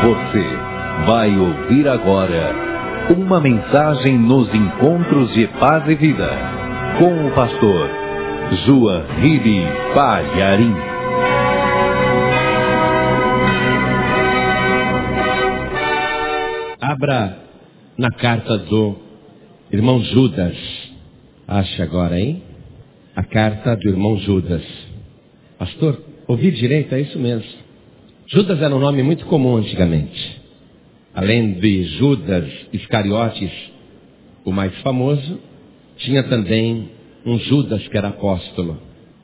Você vai ouvir agora uma mensagem nos encontros de paz e vida com o pastor Juahiri Palharim. Abra na carta do irmão Judas. Acha agora, hein? A carta do irmão Judas. Pastor, ouvi direito? É isso mesmo. Judas era um nome muito comum antigamente. Além de Judas Iscariotes, o mais famoso, tinha também um Judas que era apóstolo.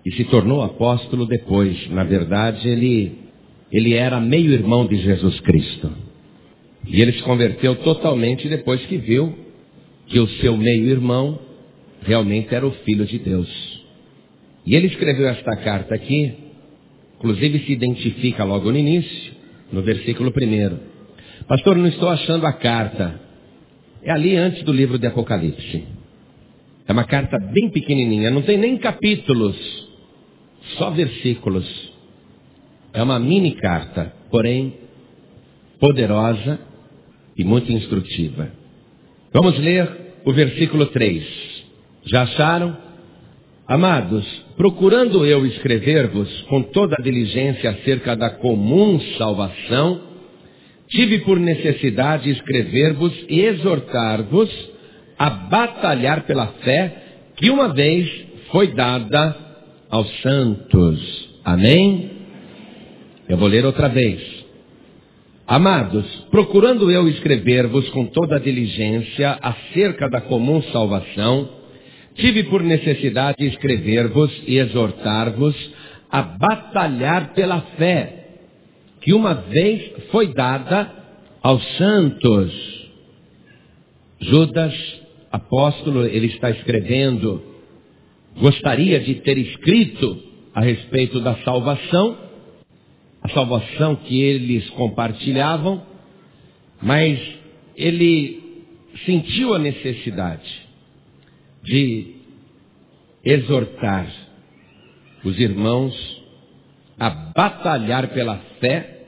E se tornou apóstolo depois. Na verdade, ele era meio-irmão de Jesus Cristo. E ele se converteu totalmente depois que viu que o seu meio-irmão realmente era o Filho de Deus. E ele escreveu esta carta aqui, inclusive se identifica logo no início, no versículo 1. Pastor, não estou achando a carta. É ali antes do livro de Apocalipse. É uma carta bem pequenininha, não tem nem capítulos, só versículos. É uma mini carta, porém poderosa e muito instrutiva. Vamos ler o versículo 3. Já acharam? Amados, procurando eu escrever-vos com toda a diligência acerca da comum salvação, tive por necessidade escrever-vos e exortar-vos a batalhar pela fé que uma vez foi dada aos santos. Amém? Eu vou ler outra vez. Amados, procurando eu escrever-vos com toda a diligência acerca da comum salvação, tive por necessidade escrever-vos e exortar-vos a batalhar pela fé, que uma vez foi dada aos santos. Judas, apóstolo, ele está escrevendo, gostaria de ter escrito a respeito da salvação, a salvação que eles compartilhavam, mas ele sentiu a necessidade de exortar os irmãos a batalhar pela fé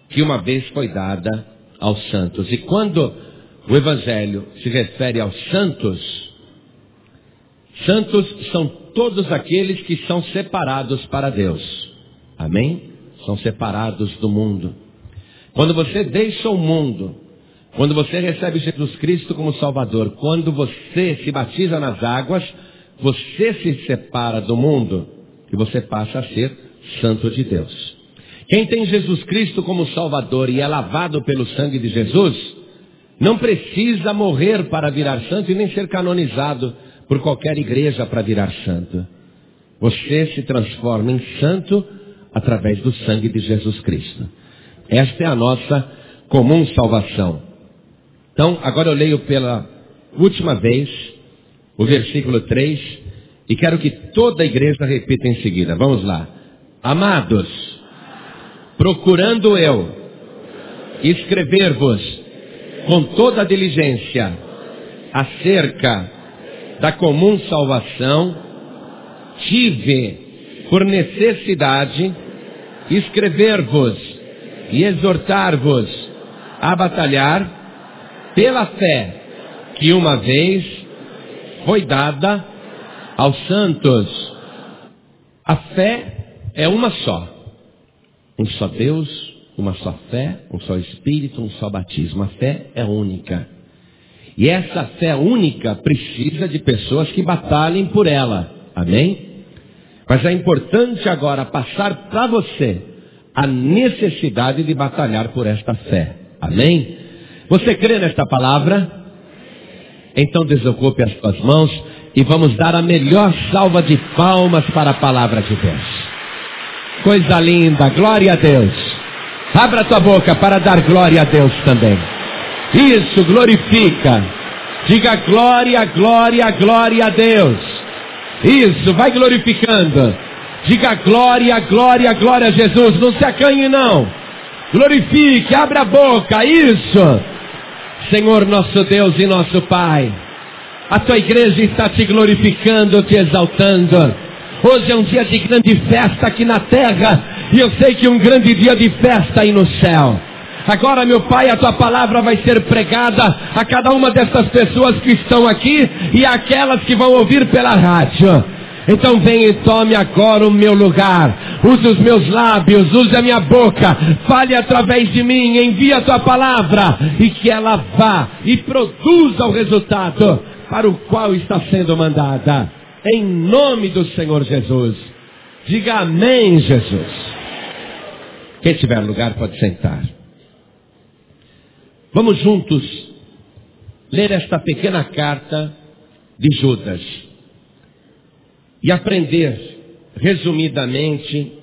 que uma vez foi dada aos santos. E quando o Evangelho se refere aos santos, santos são todos aqueles que são separados para Deus. Amém? São separados do mundo. Quando você deixa o mundo, quando você recebe Jesus Cristo como Salvador, quando você se batiza nas águas, você se separa do mundo e você passa a ser santo de Deus. Quem tem Jesus Cristo como Salvador e é lavado pelo sangue de Jesus, não precisa morrer para virar santo e nem ser canonizado por qualquer igreja para virar santo. Você se transforma em santo através do sangue de Jesus Cristo. Esta é a nossa comum salvação. Então, agora eu leio pela última vez o versículo 3 e quero que toda a igreja repita em seguida. Vamos lá. Amados, procurando eu escrever-vos com toda a diligência acerca da comum salvação, tive por necessidade escrever-vos e exortar-vos a batalhar pela fé que uma vez foi dada aos santos. A fé é uma só. Um só Deus, uma só fé, um só Espírito, um só batismo. A fé é única. E essa fé única precisa de pessoas que batalhem por ela. Amém? Mas é importante agora passar para você a necessidade de batalhar por esta fé. Amém? Você crê nesta palavra? Então desocupe as suas mãos e vamos dar a melhor salva de palmas para a palavra de Deus. Coisa linda, glória a Deus. Abra tua boca para dar glória a Deus também. Isso, glorifica. Diga glória, glória, glória a Deus. Isso, vai glorificando. Diga glória, glória, glória a Jesus. Não se acanhe não. Glorifique, abra a boca. Isso. Senhor nosso Deus e nosso Pai, a tua igreja está te glorificando, te exaltando. Hoje é um dia de grande festa aqui na terra, e eu sei que um grande dia de festa aí no céu. Agora, meu Pai, a tua palavra vai ser pregada a cada uma dessas pessoas que estão aqui e aquelas que vão ouvir pela rádio. Então vem e tome agora o meu lugar, use os meus lábios, use a minha boca, fale através de mim, envie a tua palavra e que ela vá e produza o resultado para o qual está sendo mandada, em nome do Senhor Jesus. Diga amém, Jesus. Quem tiver lugar pode sentar. Vamos juntos ler esta pequena carta de Judas e aprender, resumidamente,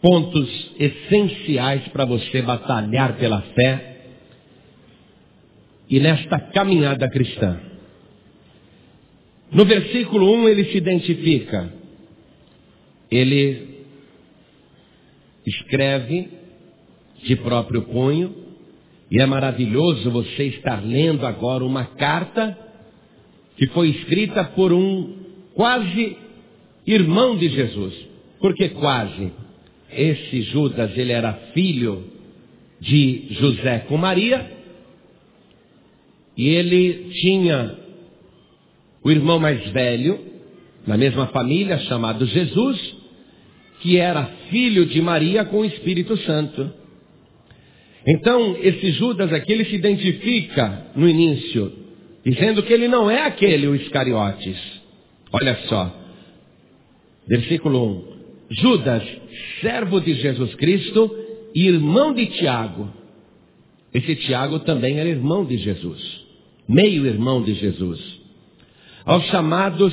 pontos essenciais para você batalhar pela fé e nesta caminhada cristã. No versículo 1 ele se identifica. Ele escreve de próprio punho, e é maravilhoso você estar lendo agora uma carta que foi escrita por um quase irmão de Jesus. Por que quase? Esse Judas, ele era filho de José com Maria, e ele tinha o irmão mais velho, na mesma família, chamado Jesus, que era filho de Maria com o Espírito Santo. Então, esse Judas aqui, ele se identifica no início, dizendo que ele não é aquele, o Iscariotes. Olha só, versículo 1. Judas, servo de Jesus Cristo e irmão de Tiago. Esse Tiago também era irmão de Jesus, meio irmão de Jesus. Aos chamados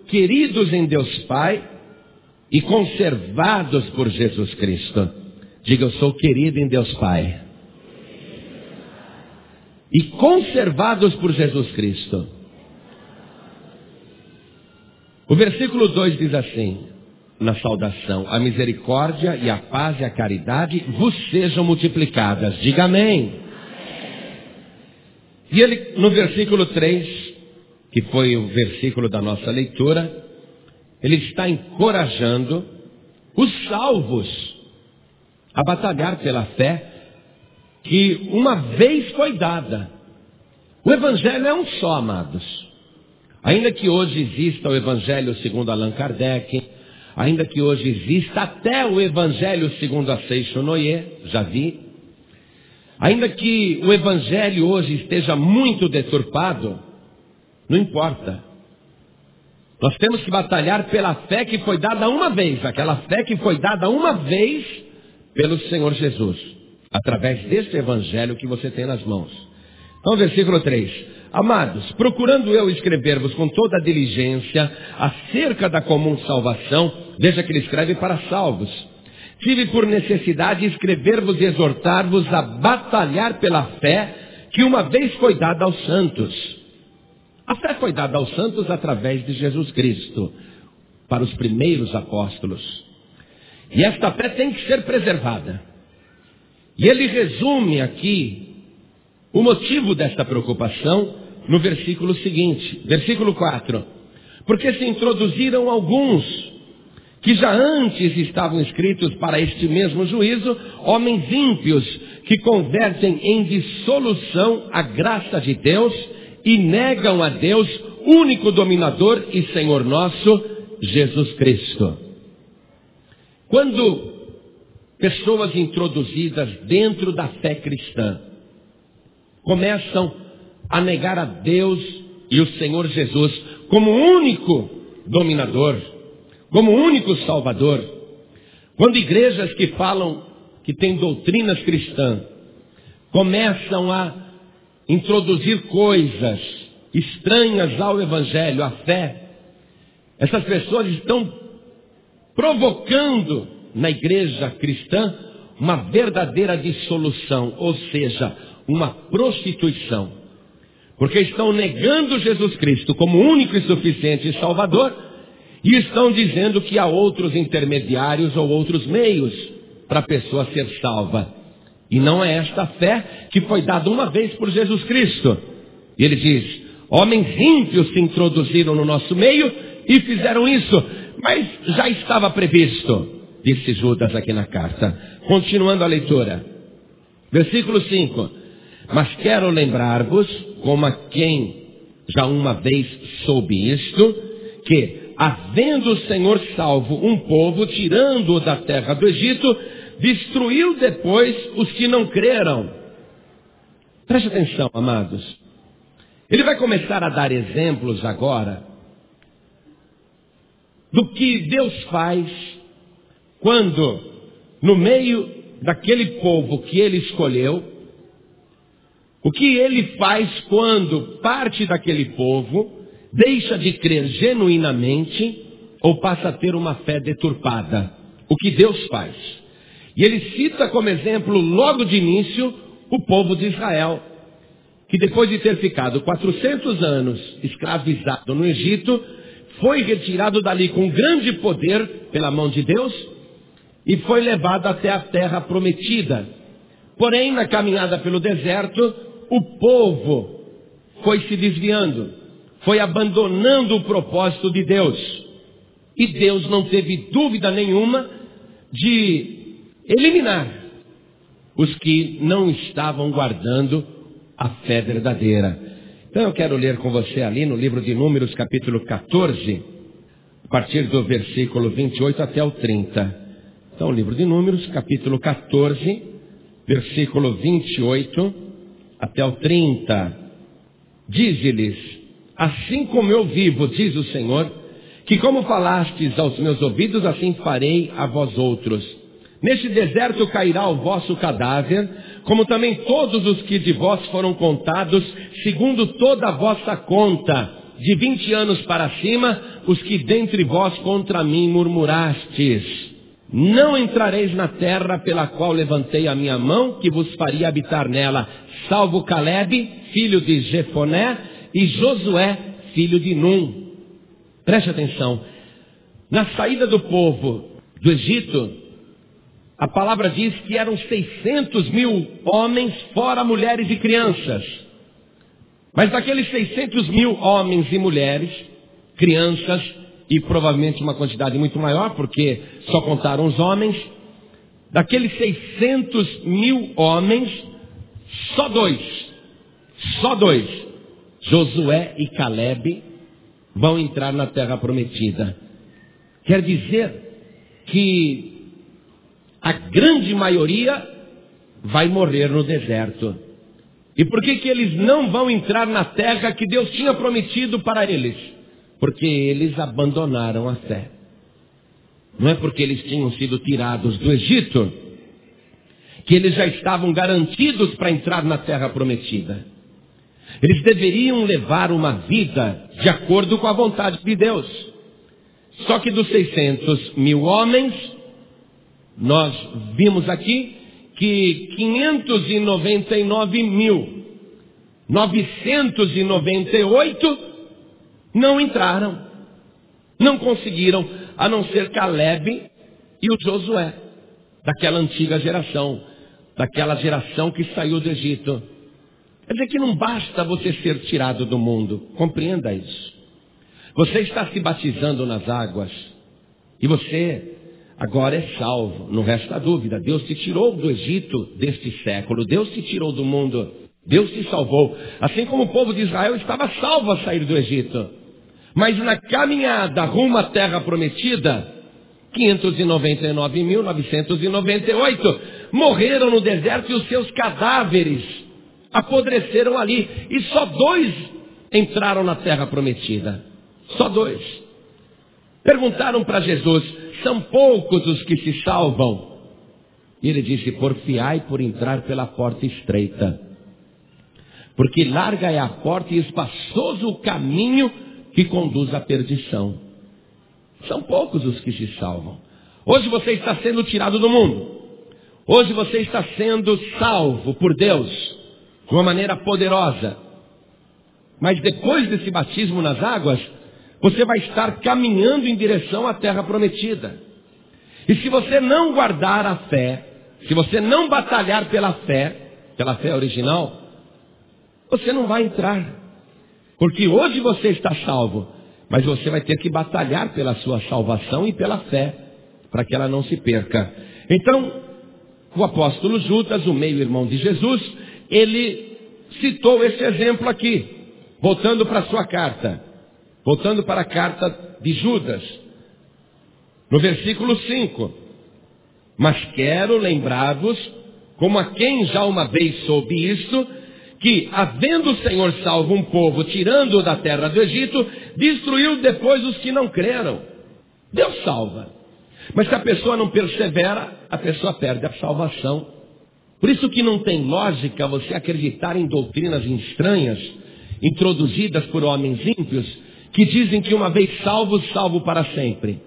queridos em Deus Pai e conservados por Jesus Cristo. Diga, eu sou querido em Deus Pai. E conservados por Jesus Cristo. O versículo 2 diz assim, na saudação: a misericórdia e a paz e a caridade vos sejam multiplicadas. Diga amém. E ele, no versículo 3, que foi o versículo da nossa leitura, ele está encorajando os salvos a batalhar pela fé que uma vez foi dada. O Evangelho é um só, amados. Ainda que hoje exista o Evangelho segundo Allan Kardec, ainda que hoje exista até o Evangelho segundo a Seixo Noé, já vi, ainda que o Evangelho hoje esteja muito deturpado, não importa. Nós temos que batalhar pela fé que foi dada uma vez, aquela fé que foi dada uma vez pelo Senhor Jesus, através deste Evangelho que você tem nas mãos. Então, versículo 3. Amados, procurando eu escrever-vos com toda a diligência acerca da comum salvação, veja que ele escreve para salvos. Tive por necessidade escrever-vos e exortar-vos a batalhar pela fé que uma vez foi dada aos santos. A fé foi dada aos santos através de Jesus Cristo, para os primeiros apóstolos. E esta fé tem que ser preservada. E ele resume aqui o motivo desta preocupação no versículo seguinte, versículo 4. Porque se introduziram alguns que já antes estavam escritos para este mesmo juízo, homens ímpios que convertem em dissolução a graça de Deus e negam a Deus, único dominador e Senhor nosso, Jesus Cristo. Quando pessoas introduzidas dentro da fé cristã começam a negar a Deus e o Senhor Jesus como único dominador, como único salvador, quando igrejas que falam que têm doutrinas cristãs começam a introduzir coisas estranhas ao Evangelho, à fé, essas pessoas estão provocando na igreja cristã uma verdadeira dissolução, ou seja, uma prostituição, porque estão negando Jesus Cristo como único e suficiente Salvador e estão dizendo que há outros intermediários ou outros meios para a pessoa ser salva. E não é esta fé que foi dada uma vez por Jesus Cristo. E ele diz: homens ímpios se introduziram no nosso meio e fizeram isso, mas já estava previsto, disse Judas aqui na carta. Continuando a leitura, Versículo 5. Mas quero lembrar-vos, como a quem já uma vez soube isto, que, havendo o Senhor salvo um povo, tirando-o da terra do Egito, destruiu depois os que não creram. Preste atenção, amados. Ele vai começar a dar exemplos agora do que Deus faz quando, no meio daquele povo que ele escolheu, o que ele faz quando parte daquele povo deixa de crer genuinamente ou passa a ter uma fé deturpada. O que Deus faz. E ele cita como exemplo, logo de início, o povo de Israel, que depois de ter ficado 400 anos escravizado no Egito, foi retirado dali com grande poder pela mão de Deus e foi levado até a terra prometida. Porém, na caminhada pelo deserto, o povo foi se desviando, foi abandonando o propósito de Deus. E Deus não teve dúvida nenhuma de eliminar os que não estavam guardando a fé verdadeira. Então eu quero ler com você ali no livro de Números, capítulo 14, a partir do versículo 28 até o 30. Então, o livro de Números, capítulo 14, versículo 28 até o 30. Dize-lhes: assim como eu vivo, diz o Senhor, que como falastes aos meus ouvidos, assim farei a vós outros. Neste deserto cairá o vosso cadáver, como também todos os que de vós foram contados, segundo toda a vossa conta, de 20 anos para cima, os que dentre vós contra mim murmurastes. Não entrareis na terra pela qual levantei a minha mão, que vos faria habitar nela, salvo Calebe, filho de Jefoné, e Josué, filho de Num. Preste atenção. Na saída do povo do Egito, a palavra diz que eram 600 mil homens, fora mulheres e crianças. Mas daqueles 600 mil homens e mulheres, crianças, e provavelmente uma quantidade muito maior, porque só contaram os homens, daqueles 600 mil homens, só dois, Josué e Calebe, vão entrar na terra prometida. Quer dizer que a grande maioria vai morrer no deserto. E por que eles não vão entrar na terra que Deus tinha prometido para eles? Porque eles abandonaram a fé. Não é porque eles tinham sido tirados do Egito que eles já estavam garantidos para entrar na terra prometida. Eles deveriam levar uma vida de acordo com a vontade de Deus. Só que dos 600 mil homens, nós vimos aqui que 599.998 não entraram, não conseguiram, a não ser Calebe e o Josué, daquela antiga geração, daquela geração que saiu do Egito. Quer dizer que não basta você ser tirado do mundo, compreenda isso. Você está se batizando nas águas e você agora é salvo, não resta dúvida. Deus te tirou do Egito deste século, Deus te tirou do mundo, Deus te salvou. Assim como o povo de Israel estava salvo a sair do Egito. Mas na caminhada rumo à terra prometida, 599.998 morreram no deserto e os seus cadáveres apodreceram ali. E só 2 entraram na terra prometida. Só 2. Perguntaram para Jesus: são poucos os que se salvam? E ele disse: porfiai por entrar pela porta estreita, porque larga é a porta e espaçoso o caminho que conduz à perdição. São poucos os que se salvam. Hoje você está sendo tirado do mundo. Hoje você está sendo salvo por Deus de uma maneira poderosa. Mas depois desse batismo nas águas, você vai estar caminhando em direção à terra prometida. E se você não guardar a fé, se você não batalhar pela fé original, você não vai entrar. Porque hoje você está salvo, mas você vai ter que batalhar pela sua salvação e pela fé, para que ela não se perca. Então, o apóstolo Judas, o meio-irmão de Jesus, ele citou esse exemplo aqui, voltando para a sua carta, voltando para a carta de Judas, no versículo 5. Mas quero lembrar-vos, como a quem já uma vez soube isto, que, havendo o Senhor salvo um povo, tirando-o da terra do Egito, destruiu depois os que não creram. Deus salva. Mas se a pessoa não persevera, a pessoa perde a salvação. Por isso que não tem lógica você acreditar em doutrinas estranhas, introduzidas por homens ímpios, que dizem que uma vez salvo, salvo para sempre.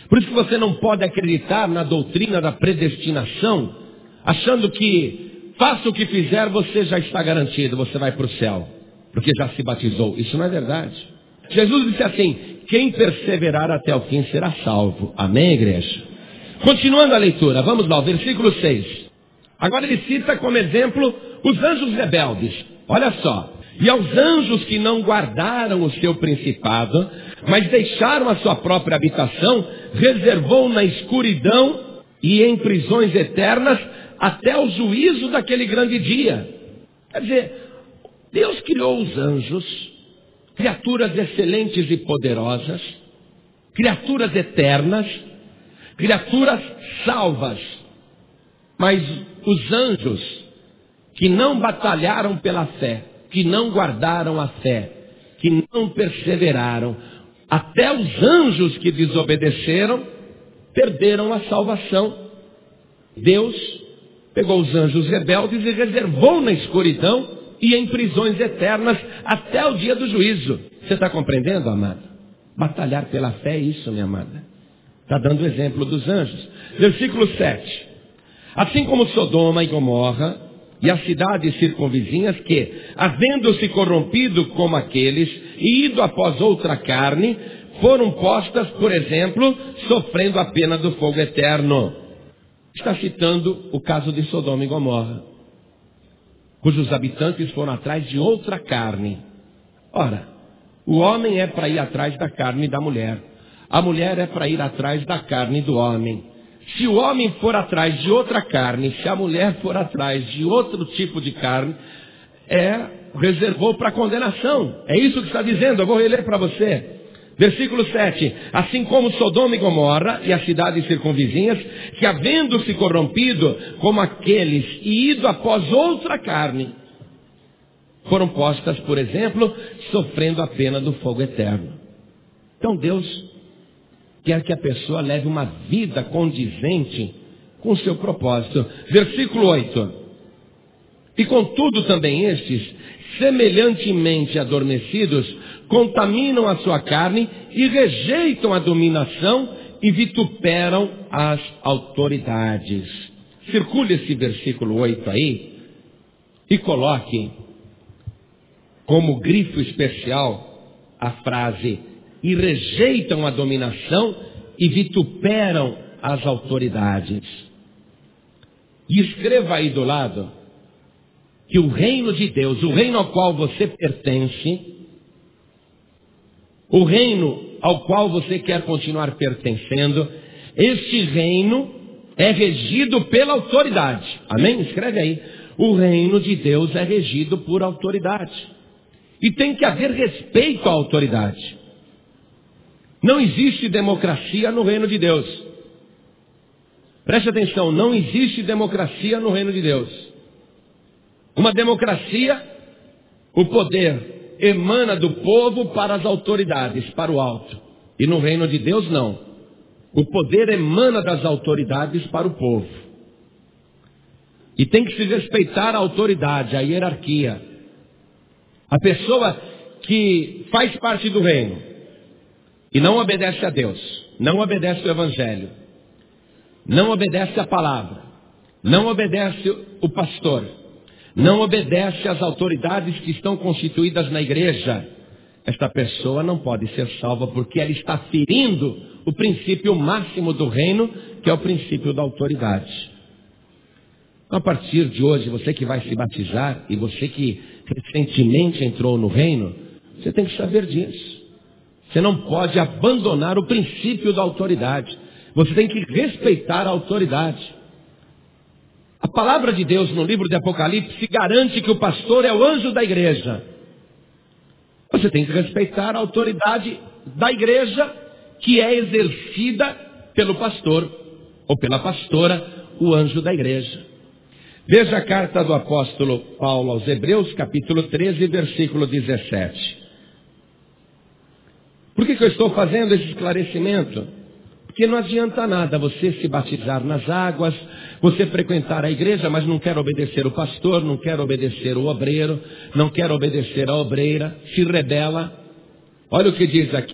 Por isso que você não pode acreditar na doutrina da predestinação, achando que faça o que fizer, você já está garantido, você vai para o céu, porque já se batizou. Isso não é verdade. Jesus disse assim: quem perseverar até o fim será salvo. Amém, igreja? Continuando a leitura, vamos lá, o versículo 6. Agora ele cita como exemplo os anjos rebeldes. Olha só. E aos anjos que não guardaram o seu principado, mas deixaram a sua própria habitação, reservou na escuridão e em prisões eternas até o juízo daquele grande dia. Quer dizer, Deus criou os anjos, criaturas excelentes e poderosas, criaturas eternas, criaturas salvas. Mas os anjos que não batalharam pela fé, que não guardaram a fé, que não perseveraram, até os anjos que desobedeceram, perderam a salvação. Deus pegou os anjos rebeldes e reservou na escuridão e em prisões eternas até o dia do juízo. Você está compreendendo, amada? Batalhar pela fé é isso, minha amada. Está dando o exemplo dos anjos. Versículo 7. Assim como Sodoma e Gomorra e as cidades circunvizinhas que, havendo-se corrompido como aqueles e ido após outra carne, foram postas, por exemplo, sofrendo a pena do fogo eterno. Está citando o caso de Sodoma e Gomorra, cujos habitantes foram atrás de outra carne. Ora, o homem é para ir atrás da carne da mulher. A mulher é para ir atrás da carne do homem. Se o homem for atrás de outra carne, se a mulher for atrás de outro tipo de carne, reservou para condenação. É isso que está dizendo, eu vou reler para você. Versículo 7. Assim como Sodoma e Gomorra e as cidades circunvizinhas, que havendo-se corrompido como aqueles e ido após outra carne, foram postas, por exemplo, sofrendo a pena do fogo eterno. Então Deus quer que a pessoa leve uma vida condizente com o seu propósito. Versículo 8. E contudo também estes, semelhantemente adormecidos, contaminam a sua carne e rejeitam a dominação e vituperam as autoridades. Circule esse versículo 8 aí e coloque como grifo especial a frase: e rejeitam a dominação e vituperam as autoridades. E escreva aí do lado que o reino de Deus, o reino ao qual você pertence, o reino ao qual você quer continuar pertencendo, este reino é regido pela autoridade. Amém? Escreve aí. O reino de Deus é regido por autoridade. E tem que haver respeito à autoridade. Não existe democracia no reino de Deus. Preste atenção, não existe democracia no reino de Deus. Uma democracia, o poder emana do povo para as autoridades, para o alto. E no reino de Deus não. O poder emana das autoridades para o povo. E tem que se respeitar a autoridade, a hierarquia. A pessoa que faz parte do reino e não obedece a Deus, não obedece o Evangelho, não obedece a palavra, não obedece o pastor, não obedece às autoridades que estão constituídas na igreja, esta pessoa não pode ser salva porque ela está ferindo o princípio máximo do reino, que é o princípio da autoridade. Então, a partir de hoje, você que vai se batizar e você que recentemente entrou no reino, você tem que saber disso. Você não pode abandonar o princípio da autoridade. Você tem que respeitar a autoridade. A palavra de Deus no livro de Apocalipse garante que o pastor é o anjo da igreja. Você tem que respeitar a autoridade da igreja, que é exercida pelo pastor ou pela pastora, o anjo da igreja. Veja a carta do apóstolo Paulo aos Hebreus, capítulo 13, versículo 17. Por que eu estou fazendo esse esclarecimento? Porque não adianta nada você se batizar nas águas, você frequentar a igreja, mas não quer obedecer o pastor, não quer obedecer o obreiro, não quer obedecer a obreira, se rebela. Olha o que diz aqui,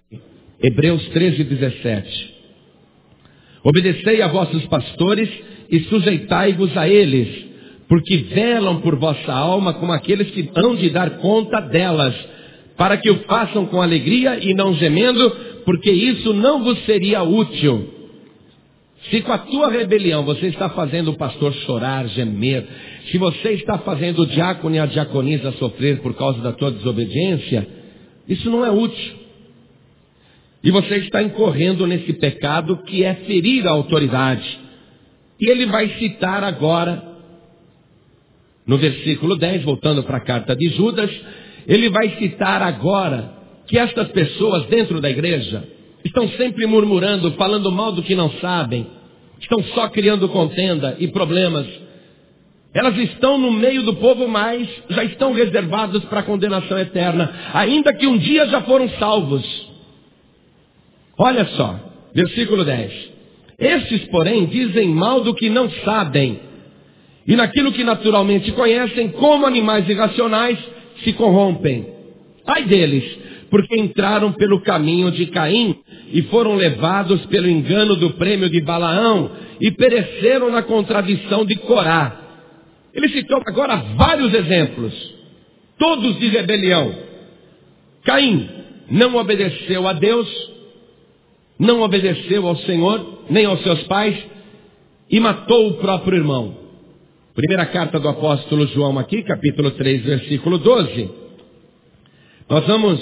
Hebreus 13, 17. Obedecei a vossos pastores e sujeitai-vos a eles, porque velam por vossa alma como aqueles que hão de dar conta delas, para que o façam com alegria e não gemendo, porque isso não vos seria útil. Se com a tua rebelião você está fazendo o pastor chorar, gemer, se você está fazendo o diácono e a diaconisa sofrer por causa da tua desobediência, isso não é útil. E você está incorrendo nesse pecado que é ferir a autoridade. E ele vai citar agora, no versículo 10, voltando para a carta de Judas, ele vai citar agora que estas pessoas dentro da igreja estão sempre murmurando, falando mal do que não sabem, estão só criando contenda e problemas. Elas estão no meio do povo, mas já estão reservadas para a condenação eterna, ainda que um dia já foram salvos. Olha só, versículo 10. Estes, porém, dizem mal do que não sabem, e naquilo que naturalmente conhecem, como animais irracionais, se corrompem. Ai deles, porque entraram pelo caminho de Caim e foram levados pelo engano do prêmio de Balaão e pereceram na contradição de Corá. Ele citou agora vários exemplos, todos de rebelião. Caim não obedeceu a Deus, não obedeceu ao Senhor, nem aos seus pais, e matou o próprio irmão. Primeira carta do apóstolo João aqui, capítulo 3, versículo 12. Nós vamos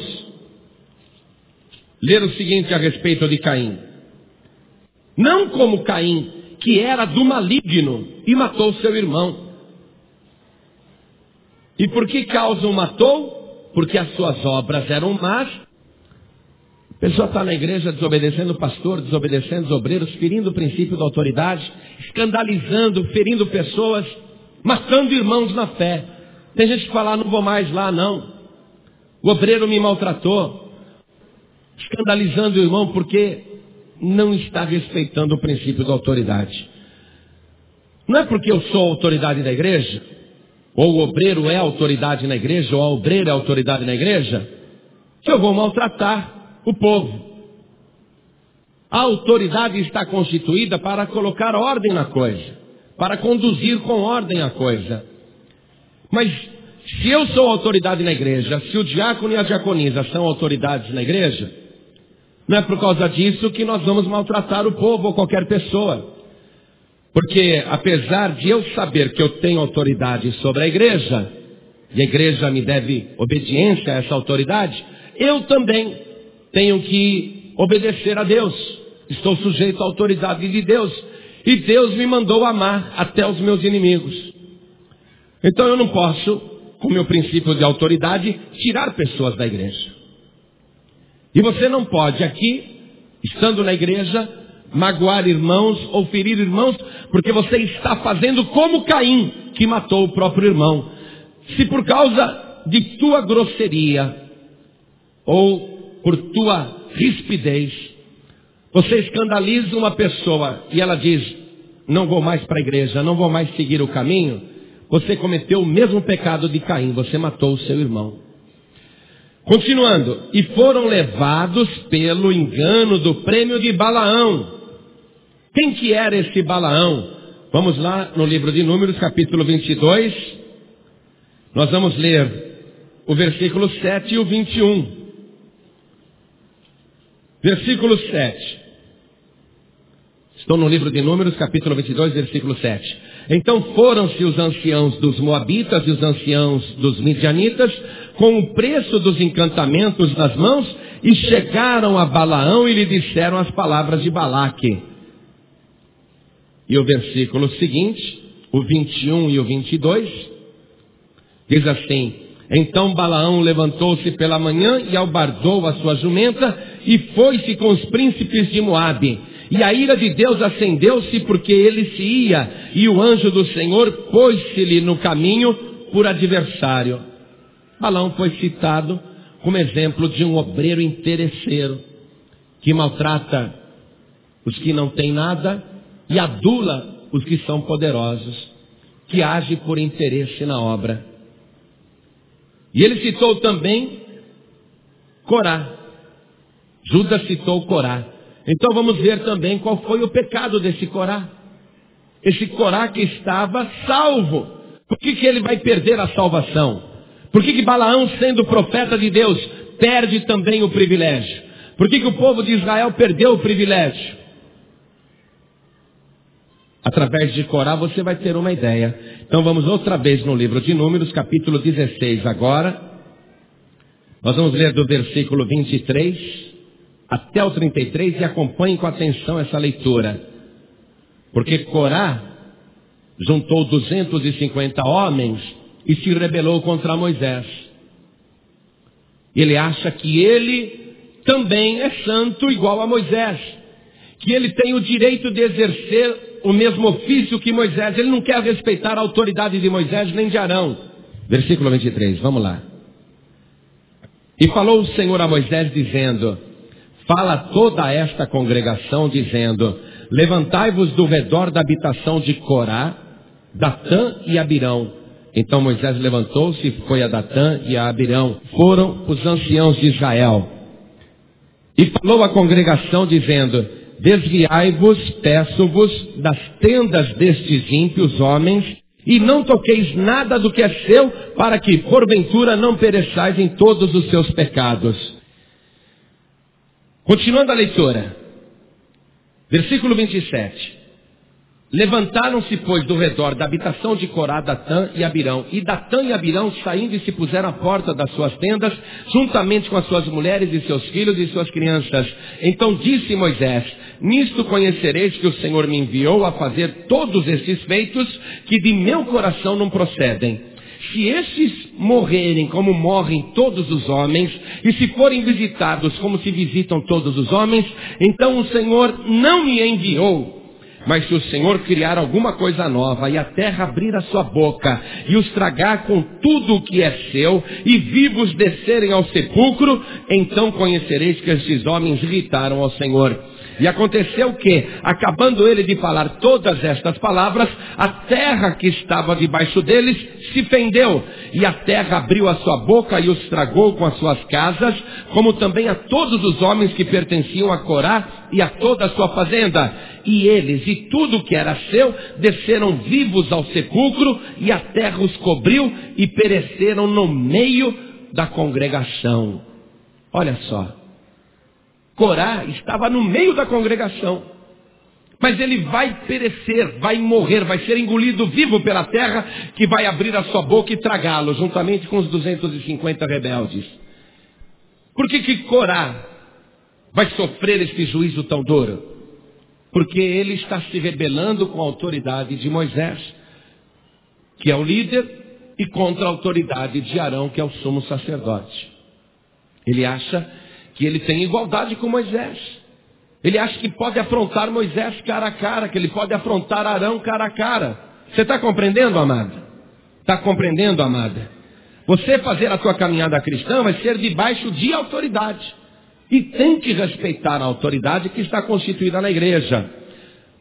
ler o seguinte a respeito de Caim. Não como Caim, que era do maligno e matou seu irmão. E por que causa o matou? Porque as suas obras eram más. A pessoa está na igreja desobedecendo o pastor, desobedecendo os obreiros, ferindo o princípio da autoridade, escandalizando, ferindo pessoas, matando irmãos na fé. Tem gente que fala, não vou mais lá não. O obreiro me maltratou. Escandalizando o irmão porque não está respeitando o princípio da autoridade. Não é porque eu sou autoridade da igreja, ou o obreiro é autoridade na igreja, ou a obreira é autoridade na igreja, que eu vou maltratar o povo. A autoridade está constituída para colocar ordem na coisa, para conduzir com ordem a coisa. Mas se eu sou autoridade na igreja, se o diácono e a diaconisa são autoridades na igreja, não é por causa disso que nós vamos maltratar o povo ou qualquer pessoa. Porque apesar de eu saber que eu tenho autoridade sobre a igreja, e a igreja me deve obediência a essa autoridade, eu também tenho que obedecer a Deus. Estou sujeito à autoridade de Deus. E Deus me mandou amar até os meus inimigos. Então eu não posso, com o meu princípio de autoridade, tirar pessoas da igreja. E você não pode aqui, estando na igreja, magoar irmãos ou ferir irmãos, porque você está fazendo como Caim, que matou o próprio irmão. Se por causa de tua grosseria ou por tua rispidez, você escandaliza uma pessoa e ela diz, não vou mais para a igreja, não vou mais seguir o caminho, você cometeu o mesmo pecado de Caim, você matou o seu irmão. Continuando, e foram levados pelo engano do prêmio de Balaão. Quem que era esse Balaão? Vamos lá no livro de Números, capítulo 22. Nós vamos ler o versículo 7 e o 21. Versículo 7. Estou no livro de Números, capítulo 22, versículo 7. Então foram-se os anciãos dos Moabitas e os anciãos dos Midianitas, com o preço dos encantamentos nas mãos, e chegaram a Balaão e lhe disseram as palavras de Balaque. E o versículo seguinte, o 21 e o 22, diz assim: então Balaão levantou-se pela manhã e albardou a sua jumenta e foi-se com os príncipes de Moabe. E a ira de Deus acendeu-se porque ele se ia, e o anjo do Senhor pôs-se-lhe no caminho por adversário. Balaão foi citado como exemplo de um obreiro interesseiro, que maltrata os que não têm nada e adula os que são poderosos, que age por interesse na obra. E ele citou também Corá. Judas citou Corá. Então vamos ver também qual foi o pecado desse Corá. Esse Corá que estava salvo. Por que ele vai perder a salvação? Por que Balaão, sendo profeta de Deus, perde também o privilégio? Por que o povo de Israel perdeu o privilégio? Através de Corá você vai ter uma ideia. Então vamos outra vez no livro de Números, capítulo 16 agora. Nós vamos ler do versículo 23 até o 33 e acompanhe com atenção essa leitura. Porque Corá juntou 250 homens e se rebelou contra Moisés. Ele acha que ele também é santo igual a Moisés, que ele tem o direito de exercer o mesmo ofício que Moisés. Ele não quer respeitar a autoridade de Moisés nem de Arão. Versículo 23, vamos lá. E falou o Senhor a Moisés dizendo: fala a toda esta congregação dizendo: levantai-vos do redor da habitação de Corá, Datã e Abirão. Então Moisés levantou-se e foi a Datã e a Abirão. Foram os anciãos de Israel. E falou a congregação dizendo: desviai-vos, peço-vos, das tendas destes ímpios homens, e não toqueis nada do que é seu, para que porventura não pereçais em todos os seus pecados. Continuando a leitura, versículo 27. Levantaram-se, pois, do redor da habitação de Corá, Datã e Abirão. E Datã e Abirão, saindo e se puseram à porta das suas tendas, juntamente com as suas mulheres e seus filhos e suas crianças. Então disse Moisés: nisto conhecereis que o Senhor me enviou a fazer todos estes feitos, que de meu coração não procedem. Se estes morrerem como morrem todos os homens, e se forem visitados como se visitam todos os homens, então o Senhor não me enviou. Mas se o Senhor criar alguma coisa nova, e a terra abrir a sua boca, e os tragar com tudo o que é seu, e vivos descerem ao sepulcro, então conhecereis que estes homens irritaram ao Senhor. E aconteceu que, acabando ele de falar todas estas palavras, a terra que estava debaixo deles se fendeu, e a terra abriu a sua boca e os tragou com as suas casas, como também a todos os homens que pertenciam a Corá e a toda a sua fazenda. E eles e tudo que era seu desceram vivos ao sepulcro, e a terra os cobriu e pereceram no meio da congregação. Olha só, Corá estava no meio da congregação, mas ele vai perecer, vai morrer, vai ser engolido vivo pela terra, que vai abrir a sua boca e tragá-lo, juntamente com os 250 rebeldes. Por que Corá vai sofrer este juízo tão duro? Porque ele está se rebelando com a autoridade de Moisés, que é o líder, e contra a autoridade de Arão, que é o sumo sacerdote. Ele acha que ele tem igualdade com Moisés. Ele acha que pode afrontar Moisés cara a cara, que ele pode afrontar Arão cara a cara. Você está compreendendo, amada? Está compreendendo, amada? Você fazer a tua caminhada cristã vai ser debaixo de autoridade. E tem que respeitar a autoridade que está constituída na igreja.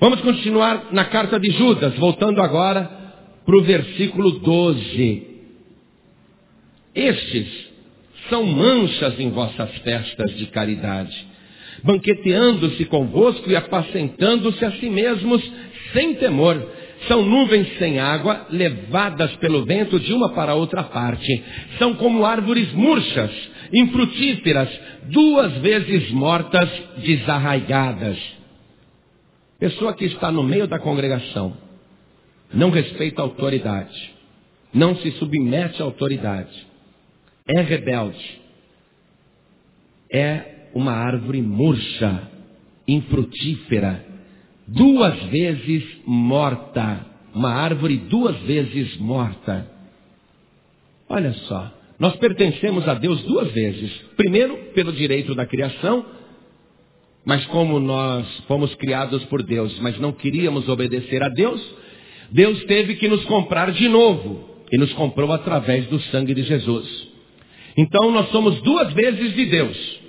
Vamos continuar na carta de Judas, voltando agora para o versículo 12. Estes são manchas em vossas festas de caridade, banqueteando-se convosco e apacentando-se a si mesmos sem temor. São nuvens sem água, levadas pelo vento de uma para outra parte. São como árvores murchas, infrutíferas, 2 vezes mortas, desarraigadas. Pessoa que está no meio da congregação, não respeita a autoridade, não se submete à autoridade, é rebelde, é uma árvore murcha, infrutífera, 2 vezes morta. uma árvore 2 vezes morta. Olha só, nós pertencemos a Deus 2 vezes. Primeiro, pelo direito da criação, mas como nós fomos criados por Deus, mas não queríamos obedecer a Deus, Deus teve que nos comprar de novo, e nos comprou através do sangue de Jesus. Então nós somos 2 vezes de Deus,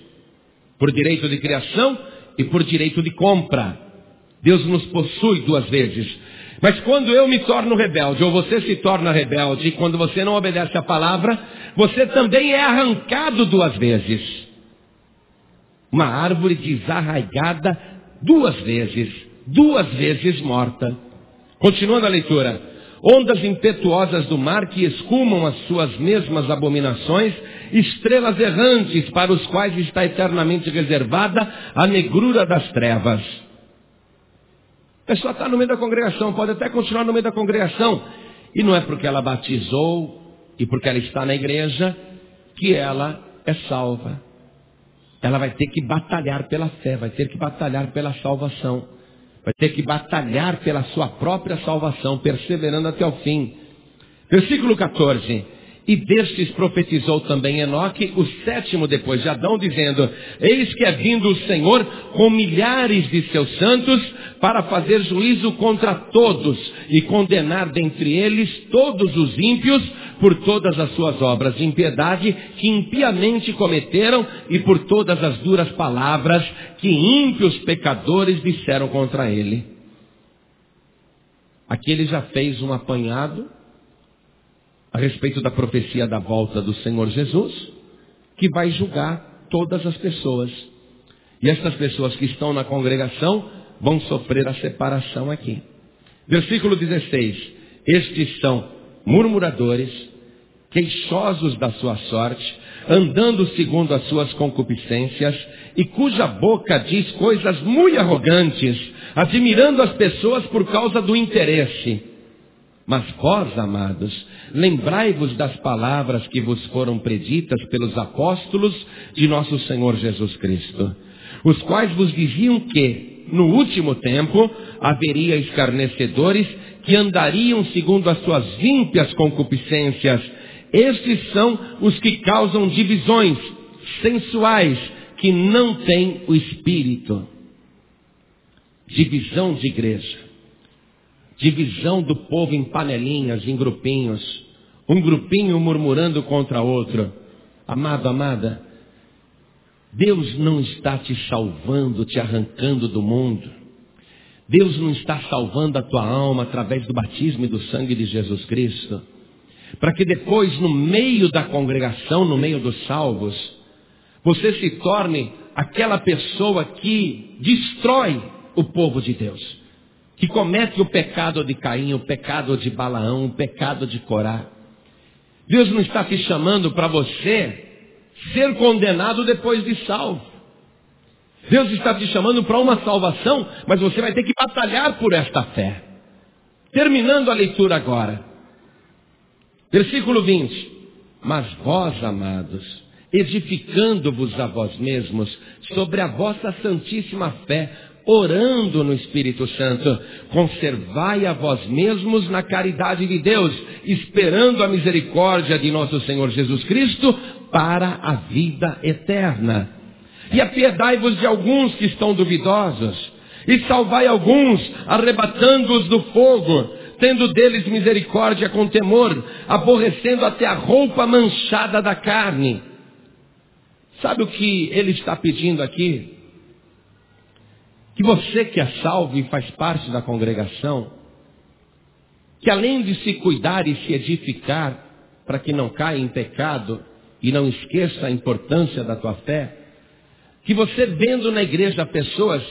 por direito de criação e por direito de compra. Deus nos possui 2 vezes. Mas quando eu me torno rebelde, ou você se torna rebelde, e quando você não obedece a palavra, você também é arrancado 2 vezes. Uma árvore desarraigada 2 vezes morta. Continuando a leitura. Ondas impetuosas do mar que escumam as suas mesmas abominações, estrelas errantes para os quais está eternamente reservada a negrura das trevas. A pessoa está no meio da congregação, pode até continuar no meio da congregação, e não é porque ela batizou e porque ela está na igreja que ela é salva. Ela vai ter que batalhar pela fé, vai ter que batalhar pela salvação, vai ter que batalhar pela sua própria salvação, perseverando até o fim. Versículo 14. E destes profetizou também Enoque, o 7º depois de Adão, dizendo: eis que é vindo o Senhor com milhares de seus santos para fazer juízo contra todos e condenar dentre eles todos os ímpios por todas as suas obras de impiedade que impiamente cometeram e por todas as duras palavras que ímpios pecadores disseram contra ele. Aqui ele já fez um apanhado a respeito da profecia da volta do Senhor Jesus, que vai julgar todas as pessoas. E estas pessoas que estão na congregação vão sofrer a separação aqui. Versículo 16. Estes são murmuradores, queixosos da sua sorte, andando segundo as suas concupiscências, e cuja boca diz coisas muito arrogantes, admirando as pessoas por causa do interesse. Mas vós, amados, lembrai-vos das palavras que vos foram preditas pelos apóstolos de nosso Senhor Jesus Cristo, os quais vos diziam que, no último tempo, haveria escarnecedores que andariam segundo as suas ímpias concupiscências. Estes são os que causam divisões sensuais, que não têm o Espírito. Divisão de igreja. Divisão do povo em panelinhas, em grupinhos. Um grupinho murmurando contra outro. Amado, amada, Deus não está te salvando, te arrancando do mundo. Deus não está salvando a tua alma através do batismo e do sangue de Jesus Cristo, para que depois, no meio da congregação, no meio dos salvos, você se torne aquela pessoa que destrói o povo de Deus, que comete o pecado de Caim, o pecado de Balaão, o pecado de Corá. Deus não está te chamando para você ser condenado depois de salvo. Deus está te chamando para uma salvação, mas você vai ter que batalhar por esta fé. Terminando a leitura agora. Versículo 20. Mas vós, amados, edificando-vos a vós mesmos sobre a vossa santíssima fé, orando no Espírito Santo, conservai a vós mesmos na caridade de Deus, esperando a misericórdia de nosso Senhor Jesus Cristo para a vida eterna. E apiedai-vos de alguns que estão duvidosos, e salvai alguns, arrebatando-os do fogo, tendo deles misericórdia com temor, aborrecendo até a roupa manchada da carne. Sabe o que ele está pedindo aqui? Que você que é salvo e faz parte da congregação, que além de se cuidar e se edificar, para que não caia em pecado e não esqueça a importância da tua fé, que você vendo na igreja pessoas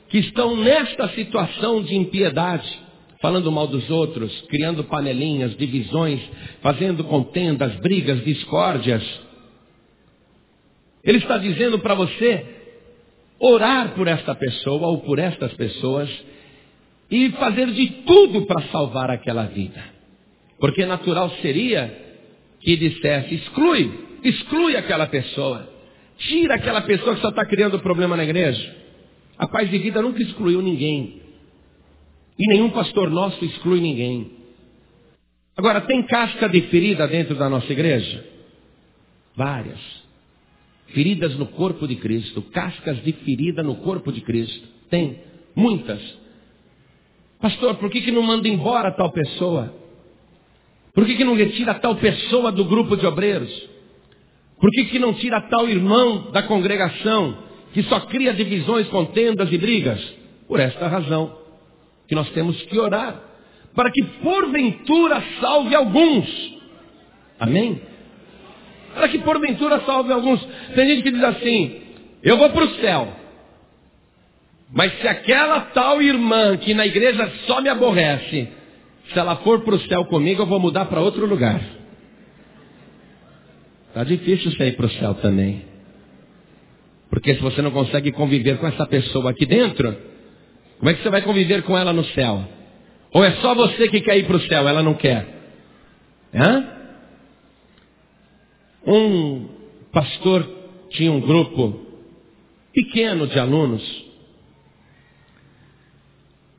que estão nesta situação de impiedade, falando mal dos outros, criando panelinhas, divisões, fazendo contendas, brigas, discórdias, ele está dizendo para você orar por esta pessoa ou por estas pessoas e fazer de tudo para salvar aquela vida. Porque natural seria que dissesse: exclui aquela pessoa, tira aquela pessoa que só está criando problema na igreja. A Paz de Vida nunca excluiu ninguém. E nenhum pastor nosso exclui ninguém. Agora, tem casca de ferida dentro da nossa igreja? Várias. Feridas no corpo de Cristo. Cascas de ferida no corpo de Cristo. Tem. Muitas. Pastor, por que não manda embora tal pessoa? Por que não retira tal pessoa do grupo de obreiros? Por que não tira tal irmão da congregação, que só cria divisões, contendas e brigas? Por esta razão, que nós temos que orar, para que porventura salve alguns. Amém? Para que porventura salve alguns. Tem gente que diz assim, eu vou para o céu, mas se aquela tal irmã que na igreja só me aborrece, se ela for para o céu comigo, eu vou mudar para outro lugar. Está difícil você ir para o céu também. Porque se você não consegue conviver com essa pessoa aqui dentro, como é que você vai conviver com ela no céu? Ou é só você que quer ir para o céu, ela não quer? Hã? Um pastor tinha um grupo pequeno de alunos.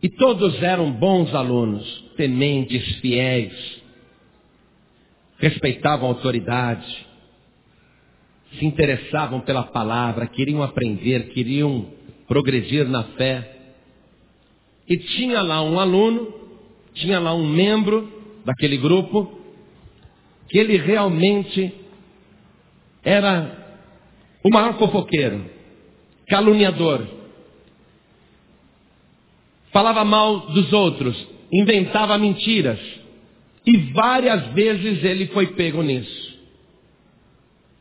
E todos eram bons alunos, tementes, fiéis, respeitavam a autoridade, se interessavam pela palavra, queriam aprender, queriam progredir na fé. E tinha lá um aluno, tinha lá um membro daquele grupo, que ele realmente era o maior fofoqueiro, caluniador. Falava mal dos outros, inventava mentiras. E várias vezes ele foi pego nisso.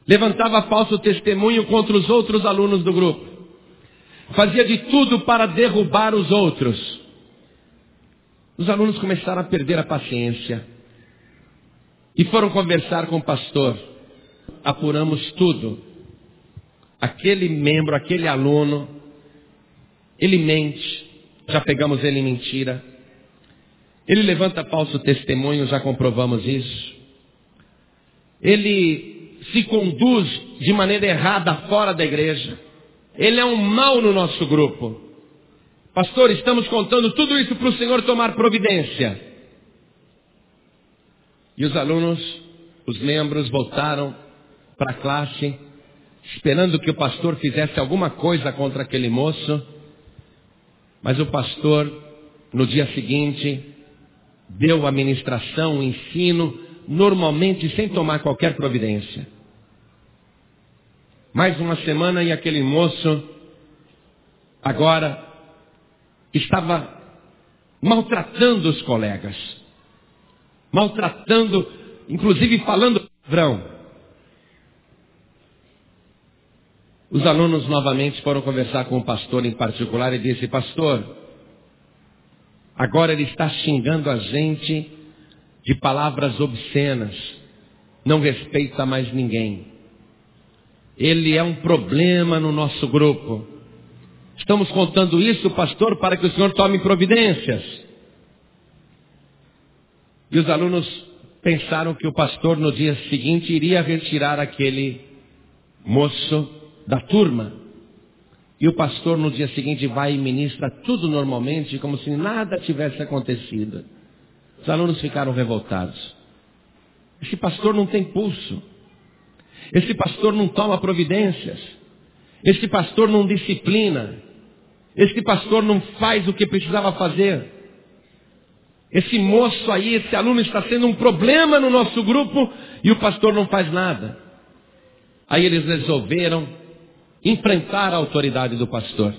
Levantava falso testemunho contra os outros alunos do grupo. Fazia de tudo para derrubar os outros. Os alunos começaram a perder a paciência. E foram conversar com o pastor. Apuramos tudo. Aquele membro, aquele aluno, ele mente. Já pegamos ele em mentira. Ele levanta falso testemunho, já comprovamos isso. Ele se conduz de maneira errada fora da igreja. Ele é um mal no nosso grupo. Pastor, estamos contando tudo isso para o Senhor tomar providência. E os alunos, os membros, voltaram para a classe, esperando que o pastor fizesse alguma coisa contra aquele moço. Mas o pastor, no dia seguinte, deu a ministração, o ensino, normalmente sem tomar qualquer providência. Mais uma semana e aquele moço, agora, estava maltratando os colegas. Maltratando, inclusive falando palavrão. Os alunos novamente foram conversar com o pastor em particular e disse, pastor, agora ele está xingando a gente de palavras obscenas, não respeita mais ninguém. Ele é um problema no nosso grupo. Estamos contando isso, pastor, para que o senhor tome providências. E os alunos pensaram que o pastor no dia seguinte iria retirar aquele moço da turma. E o pastor no dia seguinte vai e ministra tudo normalmente, como se nada tivesse acontecido. Os alunos ficaram revoltados. Esse pastor não tem pulso. Esse pastor não toma providências. Esse pastor não disciplina. Esse pastor não faz o que precisava fazer. Esse moço aí, esse aluno está sendo um problema no nosso grupo e o pastor não faz nada. Aí eles resolveram enfrentar a autoridade do pastor.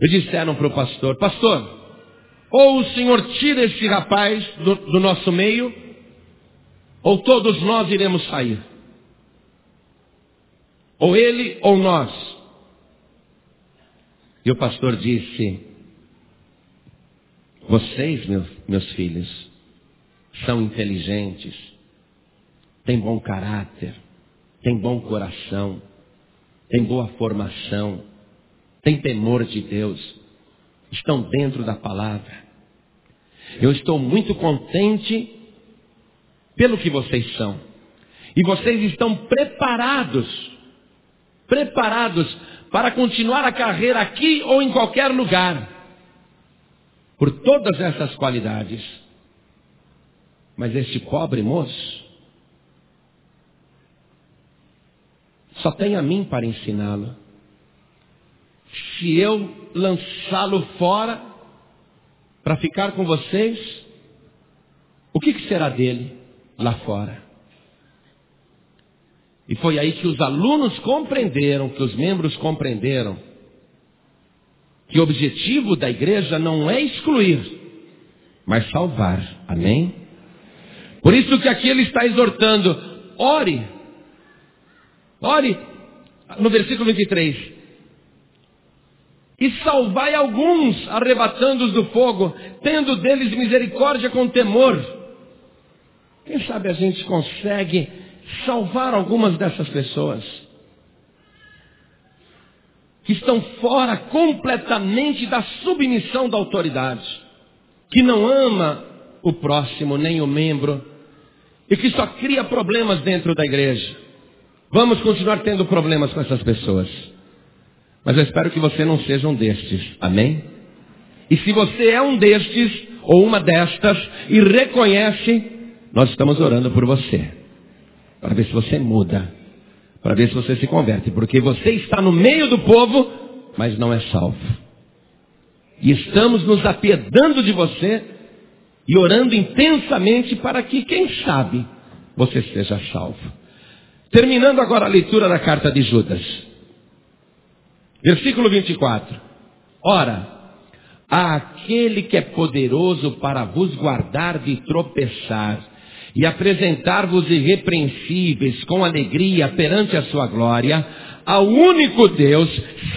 E disseram para o pastor, pastor, ou o senhor tira esse rapaz do nosso meio, ou todos nós iremos sair. Ou ele ou nós. E o pastor disse, vocês, meus filhos, são inteligentes, têm bom caráter, têm bom coração, têm boa formação, têm temor de Deus, estão dentro da palavra. Eu estou muito contente pelo que vocês são. E vocês estão preparados para continuar a carreira aqui ou em qualquer lugar. por todas essas qualidades. Mas este pobre moço só tem a mim para ensiná-lo. Se eu lançá-lo fora para ficar com vocês, o que será dele lá fora? E foi aí que os alunos compreenderam, que os membros compreenderam, que o objetivo da igreja não é excluir, mas salvar. Amém? Por isso que aqui ele está exortando, ore, no versículo 23, e salvai alguns, arrebatando-os do fogo, tendo deles misericórdia com temor. Quem sabe a gente consegue salvar algumas dessas pessoas que estão fora completamente da submissão da autoridade, que não ama o próximo, nem o membro, e que só cria problemas dentro da igreja. Vamos continuar tendo problemas com essas pessoas, mas eu espero que você não seja um destes, amém? E se você é um destes, ou uma destas, e reconhece, nós estamos orando por você, para ver se você muda, para ver se você se converte, porque você está no meio do povo, mas não é salvo. E estamos nos apiedando de você e orando intensamente para que, quem sabe, você seja salvo. Terminando agora a leitura da carta de Judas. Versículo 24. Ora, há aquele que é poderoso para vos guardar de tropeçar e apresentar-vos irrepreensíveis com alegria perante a sua glória, ao único Deus,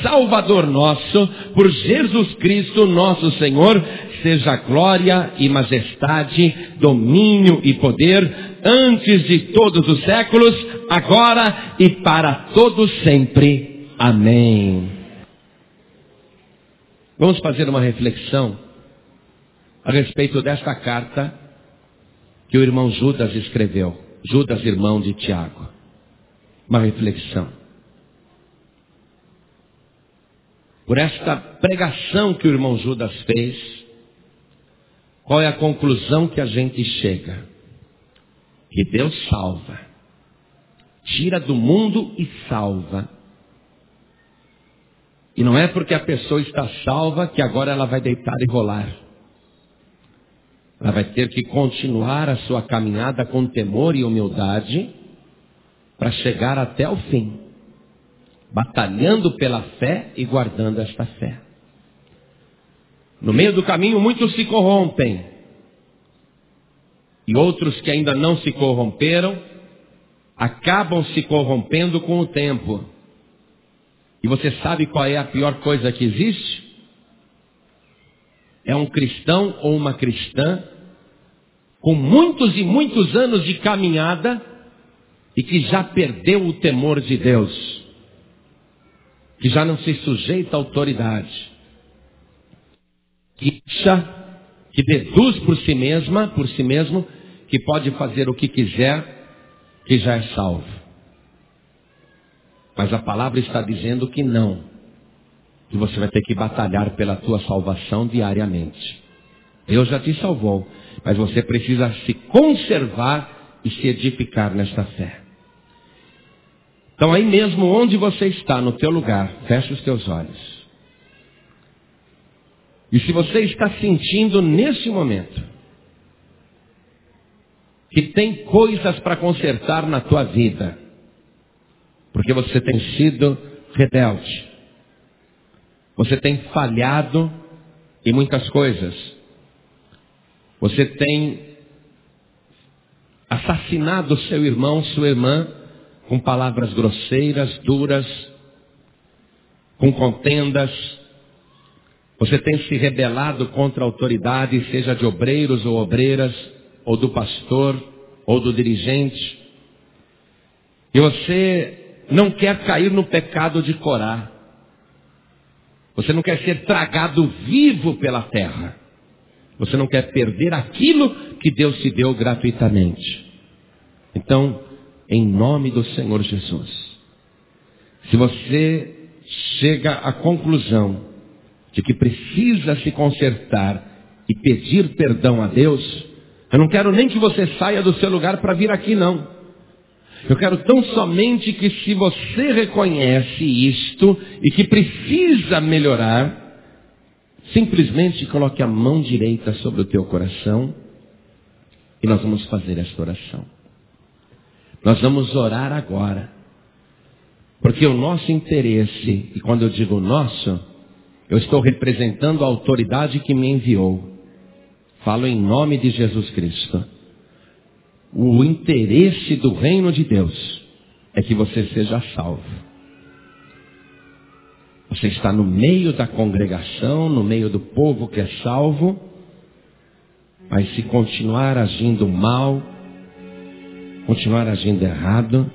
Salvador nosso, por Jesus Cristo nosso Senhor, seja glória e majestade, domínio e poder, antes de todos os séculos, agora e para todos sempre. Amém. Vamos fazer uma reflexão a respeito desta carta que o irmão Judas escreveu. Judas, irmão de Tiago. Uma reflexão. Por esta pregação que o irmão Judas fez, qual é a conclusão que a gente chega? Que Deus salva. Tira do mundo e salva. E não é porque a pessoa está salva que agora ela vai deitar e rolar. Ela vai ter que continuar a sua caminhada com temor e humildade para chegar até o fim, batalhando pela fé e guardando esta fé. No meio do caminho muitos se corrompem, e outros que ainda não se corromperam acabam se corrompendo com o tempo. E você sabe qual é a pior coisa que existe? É um cristão ou uma cristã com muitos e muitos anos de caminhada e que já perdeu o temor de Deus, que já não se sujeita à autoridade, que acha, que deduz por si mesmo, que pode fazer o que quiser, que já é salvo. Mas a palavra está dizendo que não, que você vai ter que batalhar pela tua salvação diariamente. Deus já te salvou, mas você precisa se conservar e se edificar nesta fé. Então aí mesmo onde você está, no teu lugar, fecha os teus olhos. E se você está sentindo nesse momento que tem coisas para consertar na tua vida, porque você tem sido rebelde, você tem falhado em muitas coisas, você tem assassinado seu irmão, sua irmã, com palavras grosseiras, duras, com contendas, você tem se rebelado contra a autoridade, seja de obreiros ou obreiras, ou do pastor, ou do dirigente, e você não quer cair no pecado de Corá. Você não quer ser tragado vivo pela terra. Você não quer perder aquilo que Deus te deu gratuitamente. Então, em nome do Senhor Jesus, se você chega à conclusão de que precisa se consertar e pedir perdão a Deus, eu não quero nem que você saia do seu lugar para vir aqui, não. Eu quero tão somente que, se você reconhece isto e que precisa melhorar, simplesmente coloque a mão direita sobre o teu coração e nós vamos fazer esta oração. Nós vamos orar agora, porque o nosso interesse, e quando eu digo nosso, eu estou representando a autoridade que me enviou. Falo em nome de Jesus Cristo. O interesse do reino de Deus é que você seja salvo. Você está no meio da congregação, no meio do povo que é salvo, mas se continuar agindo mal, continuar agindo errado,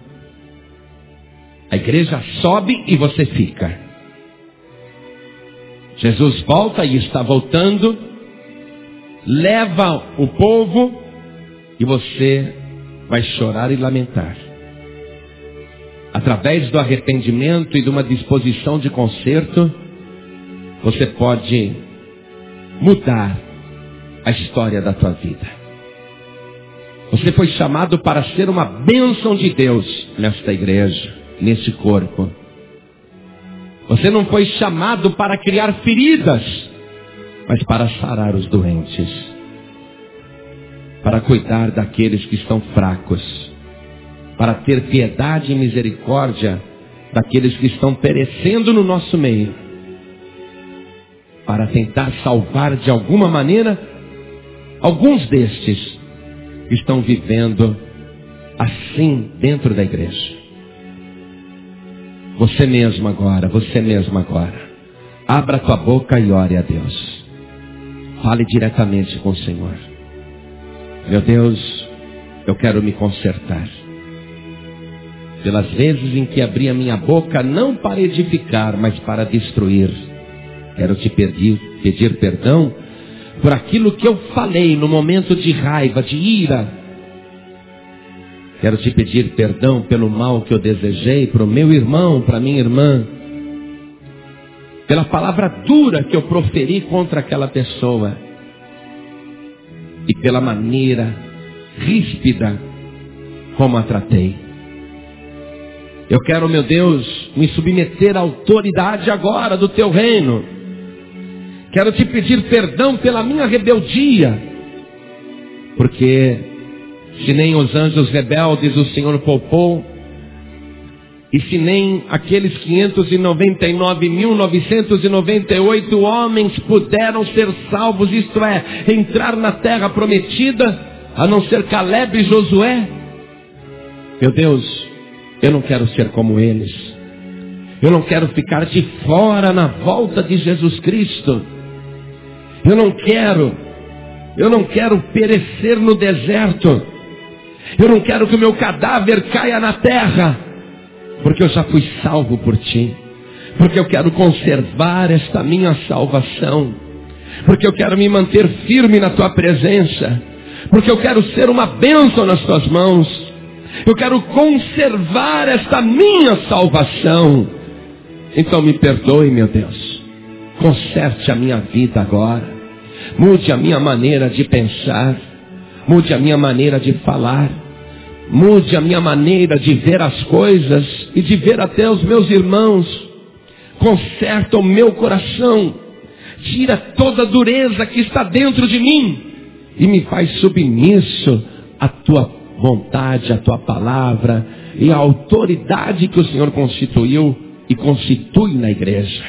a igreja sobe e você fica. Jesus volta e está voltando, leva o povo e você vai chorar e lamentar. Através do arrependimento e de uma disposição de conserto, você pode mudar a história da tua vida. Você foi chamado para ser uma bênção de Deus nesta igreja, neste corpo. Você não foi chamado para criar feridas, mas para sarar os doentes, para cuidar daqueles que estão fracos, para ter piedade e misericórdia daqueles que estão perecendo no nosso meio, para tentar salvar de alguma maneira alguns destes que estão vivendo assim dentro da igreja. Você mesmo agora, abra tua boca e ore a Deus. Fale diretamente com o Senhor. Meu Deus, eu quero me consertar. Pelas vezes em que abri a minha boca, não para edificar, mas para destruir. Quero te pedir perdão por aquilo que eu falei no momento de raiva, de ira. Quero te pedir perdão pelo mal que eu desejei para o meu irmão, para a minha irmã. Pela palavra dura que eu proferi contra aquela pessoa. E pela maneira ríspida como a tratei. Eu quero, meu Deus, me submeter à autoridade agora do teu reino. Quero te pedir perdão pela minha rebeldia. Porque se nem os anjos rebeldes o Senhor poupou, e se nem aqueles 599.998 homens puderam ser salvos, isto é, entrar na terra prometida, a não ser Caleb e Josué, meu Deus, eu não quero ser como eles. Eu não quero ficar de fora na volta de Jesus Cristo. Eu não quero perecer no deserto. Eu não quero que o meu cadáver caia na terra, porque eu já fui salvo por ti. Porque eu quero conservar esta minha salvação. Porque eu quero me manter firme na tua presença. Porque eu quero ser uma bênção nas tuas mãos. Eu quero conservar esta minha salvação. Então me perdoe, meu Deus. Conserte a minha vida agora. Mude a minha maneira de pensar. Mude a minha maneira de falar. Mude a minha maneira de ver as coisas e de ver até os meus irmãos. Conserta o meu coração. Tira toda a dureza que está dentro de mim e me faz submisso à tua vontade, à tua palavra e à autoridade que o Senhor constituiu e constitui na igreja.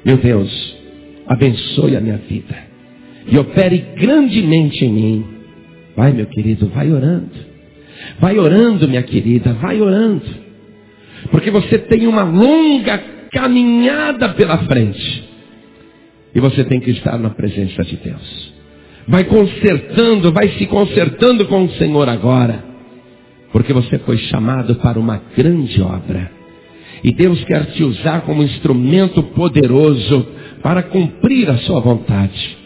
Meu Deus, abençoe a minha vida e opere grandemente em mim. Vai, meu querido, vai orando. Vai orando, minha querida, vai orando. Porque você tem uma longa caminhada pela frente. E você tem que estar na presença de Deus. Vai consertando, vai se consertando com o Senhor agora. Porque você foi chamado para uma grande obra. E Deus quer te usar como instrumento poderoso para cumprir a sua vontade.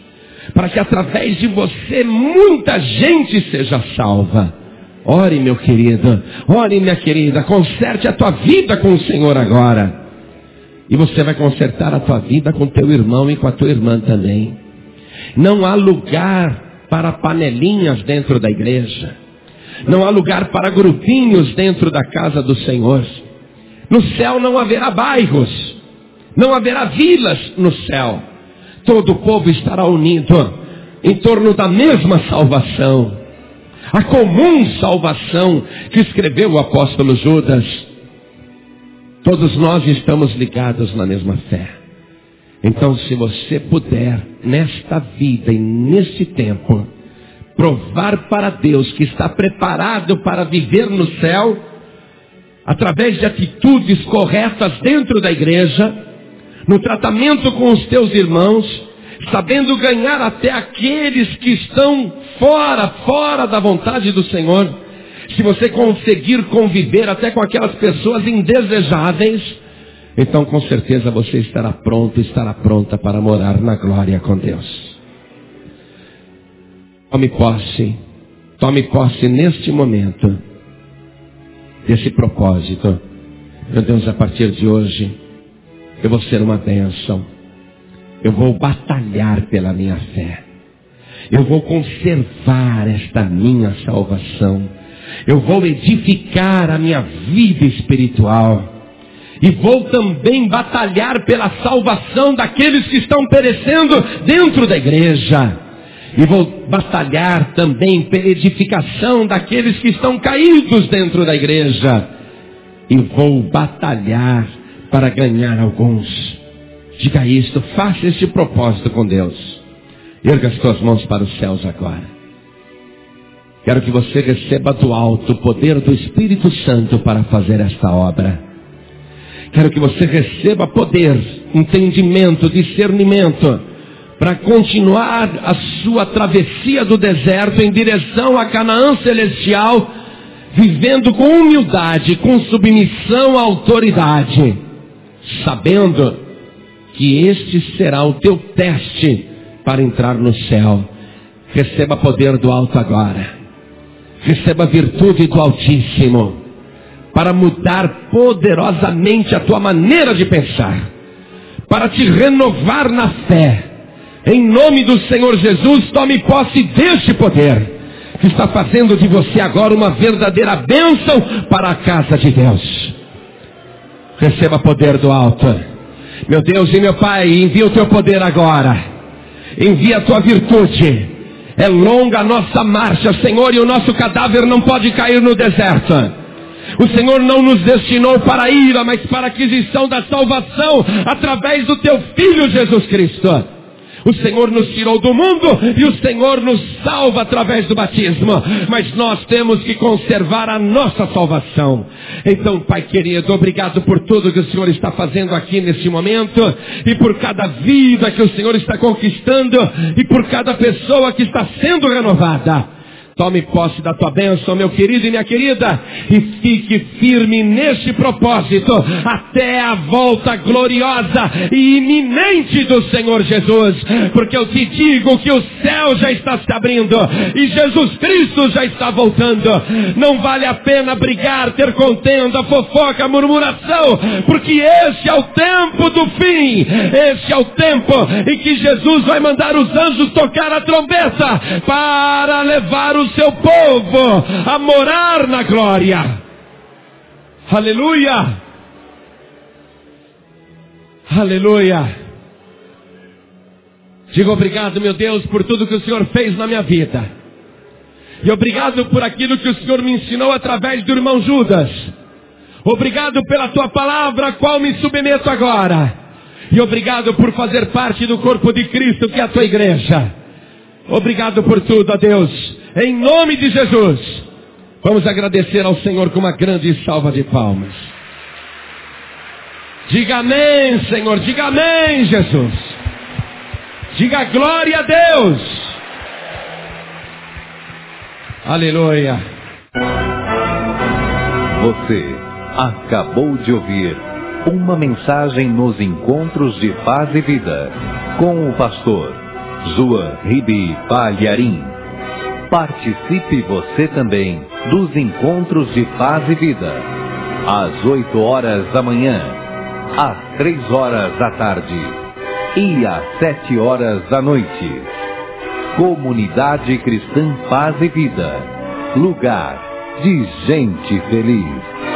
Para que através de você muita gente seja salva. Ore, meu querido, ore, minha querida, conserte a tua vida com o Senhor agora. E você vai consertar a tua vida com teu irmão e com a tua irmã também. Não há lugar para panelinhas dentro da igreja. Não há lugar para grupinhos dentro da casa do Senhor. No céu não haverá bairros, não haverá vilas no céu. Todo o povo estará unido em torno da mesma salvação, a comum salvação que escreveu o apóstolo Judas. Todos nós estamos ligados na mesma fé. Então, se você puder, nesta vida e neste tempo, provar para Deus que está preparado para viver no céu, através de atitudes corretas dentro da igreja, no tratamento com os teus irmãos, sabendo ganhar até aqueles que estão fora da vontade do Senhor, se você conseguir conviver até com aquelas pessoas indesejáveis, então com certeza você estará pronto, estará pronta para morar na glória com Deus. Tome posse neste momento desse propósito. Meu Deus, a partir de hoje, eu vou ser uma bênção. Eu vou batalhar pela minha fé. Eu vou conservar esta minha salvação. Eu vou edificar a minha vida espiritual. E vou também batalhar pela salvação daqueles que estão perecendo dentro da igreja. E vou batalhar também pela edificação daqueles que estão caídos dentro da igreja. E vou batalhar para ganhar alguns. Diga isto, faça este propósito com Deus. Erga as tuas mãos para os céus agora. Quero que você receba do alto o poder do Espírito Santo para fazer esta obra. Quero que você receba poder, entendimento, discernimento, para continuar a sua travessia do deserto em direção a Canaã celestial, vivendo com humildade, com submissão à autoridade, sabendo que este será o teu teste para entrar no céu. Receba poder do alto agora. Receba virtude do Altíssimo para mudar poderosamente a tua maneira de pensar, para te renovar na fé. Em nome do Senhor Jesus, tome posse deste poder que está fazendo de você agora uma verdadeira bênção para a casa de Deus. Receba poder do alto. Meu Deus e meu Pai, envia o teu poder agora. Envia a tua virtude. É longa a nossa marcha, Senhor, e o nosso cadáver não pode cair no deserto. O Senhor não nos destinou para a ira, mas para a aquisição da salvação através do teu Filho Jesus Cristo. O Senhor nos tirou do mundo e o Senhor nos salva através do batismo. Mas nós temos que conservar a nossa salvação. Então, Pai querido, obrigado por tudo que o Senhor está fazendo aqui neste momento. E por cada vida que o Senhor está conquistando. E por cada pessoa que está sendo renovada. Tome posse da tua bênção, meu querido e minha querida, e fique firme neste propósito, até a volta gloriosa e iminente do Senhor Jesus, porque eu te digo que o céu já está se abrindo, e Jesus Cristo já está voltando. Não vale a pena brigar, ter contenda, fofoca, murmuração, porque este é o tempo do fim, este é o tempo em que Jesus vai mandar os anjos tocar a trombeta, para levar o seu povo a morar na glória. Aleluia! Aleluia! Digo obrigado, meu Deus, por tudo que o Senhor fez na minha vida. E obrigado por aquilo que o Senhor me ensinou através do irmão Judas. Obrigado pela tua palavra, a qual me submeto agora. E obrigado por fazer parte do corpo de Cristo, que é a tua igreja. Obrigado por tudo, ó Deus. Em nome de Jesus, vamos agradecer ao Senhor com uma grande salva de palmas. Diga amém, Senhor. Diga amém, Jesus. Diga glória a Deus. Aleluia. Você acabou de ouvir uma mensagem nos Encontros de Paz e Vida com o pastor João Ribe Palharim. Participe você também dos Encontros de Paz e Vida, às 8 horas da manhã, às 3 horas da tarde e às 7 horas da noite. Comunidade Cristã Paz e Vida. Lugar de gente feliz.